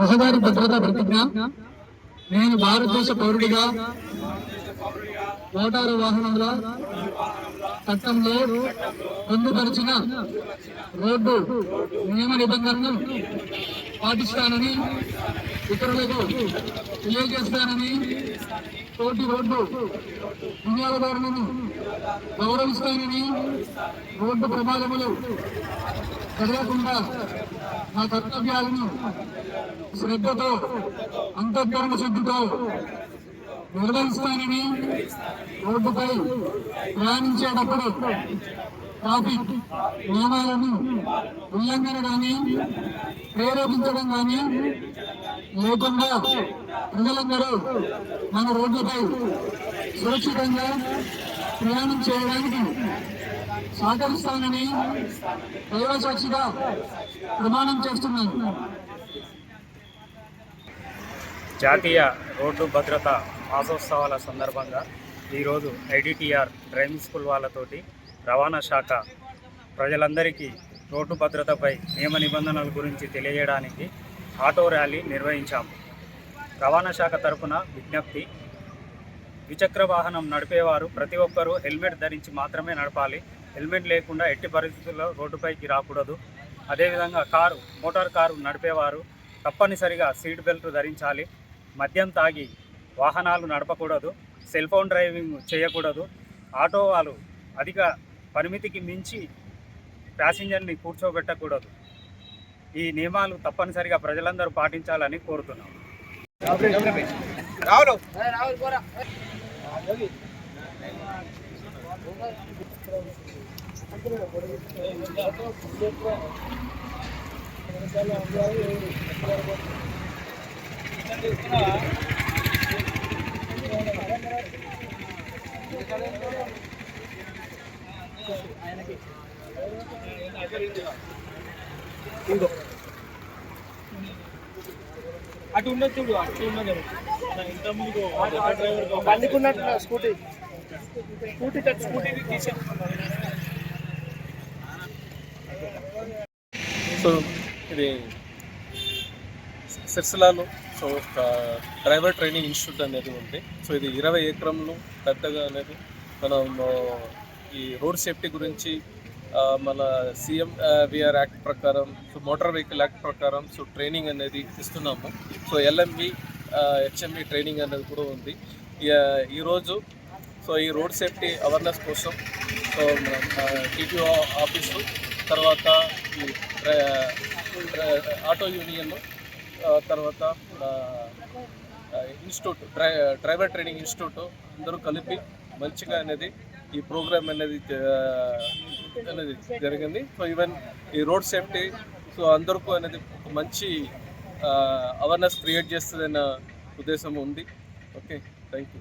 రహదారి భద్రతా ప్రతిజ్ఞ. నేను భారతదేశ పౌరుడిగా మోటారు వాహనాల చట్టంలో పొందుపరిచిన రోడ్డు నియమ నిబంధనలను పాటిస్తానని ఇతరులకు తెలియజేస్తానని, తోటి రోడ్డు వినియోగదారులను గౌరవిస్తానని, రోడ్డు ప్రమాదములు జరగకుండా నా కర్తవ్యాలను శ్రద్ధతో అంతఃకరణ శుద్ధితో నిర్వహిస్తానని, రోడ్డుపై ప్రయాణించేటప్పుడు ట్రాఫిక్ నియమాలను ఉల్లంఘన కానీ ప్రేరేపించడం కానీ లేకుండా ప్రజలందరూ మన రోడ్లపై సురక్షితంగా ప్రయాణం చేయడానికి సహకరిస్తానని దైవ సాక్షిగా ప్రమాణం చేస్తున్నాను. జాతీయ రోడ్డు భద్రత మాసోత్సవాల సందర్భంగా ఈరోజు ఐడిటిఆర్ డ్రైవింగ్ స్కూల్ వాళ్ళతోటి రవాణా శాఖ ప్రజలందరికీ రోడ్డు భద్రతపై నియమ నిబంధనల గురించి తెలియజేయడానికి ఆటో ర్యాలీ నిర్వహించాము. రవాణా శాఖ తరఫున విజ్ఞప్తి: ద్విచక్ర వాహనం నడిపేవారు ప్రతి ఒక్కరూ హెల్మెట్ ధరించి మాత్రమే నడపాలి. హెల్మెట్ లేకుండా ఎట్టి పరిస్థితుల్లో రోడ్డుపైకి రాకూడదు. అదేవిధంగా మోటార్ కారు నడిపేవారు తప్పనిసరిగా సీట్ బెల్ట్ ధరించాలి. మద్యం తాగి వాహనాలు నడపకూడదు. సెల్ ఫోన్ డ్రైవింగ్ చేయకూడదు. ఆటో వాళ్ళు అధిక పరిమితికి మించి ప్యాసింజర్ని కూర్చోబెట్టకూడదు. ఈ నియమాలు తప్పనిసరిగా ప్రజలందరూ పాటించాలని కోరుతున్నాం. అటు ఉండదు చూడు, అటు ఉన్నది ఇంతకుముందు బండికున్నట్టు స్కూటీ తీసే. సో ఇది సిర్సిలాలో సో ఒక డ్రైవర్ ట్రైనింగ్ ఇన్స్టిట్యూట్ అనేది ఉంది. సో ఇది 20 ఎకరంలో పెద్దగా అనేది మనం ఈ రోడ్ సేఫ్టీ గురించి మన CMVR యాక్ట్ ప్రకారం, సో మోటార్ వెహికల్ యాక్ట్ ప్రకారం సో ట్రైనింగ్ అనేది ఇస్తున్నాము. సో LMV HMV ట్రైనింగ్ అనేది కూడా ఉంది. ఈరోజు సో ఈ రోడ్ సేఫ్టీ అవేర్నెస్ కోసం సో TTO ఆఫీసు, తర్వాత ఈ ఆటో యూనియన్, తర్వాత ఇన్స్టిట్యూట్ డ్రైవర్ ట్రైనింగ్ ఇన్స్టిట్యూట్ అందరూ కలిపి మంచిగా అనేది ఈ ప్రోగ్రామ్ అనేది జరిగింది. సో ఈవెన్ ఈ రోడ్ సేఫ్టీ సో అందరికీ అనేది ఒక మంచి అవేర్నెస్ క్రియేట్ చేస్తుందన్న ఉద్దేశం ఉంది. Okay, thank you.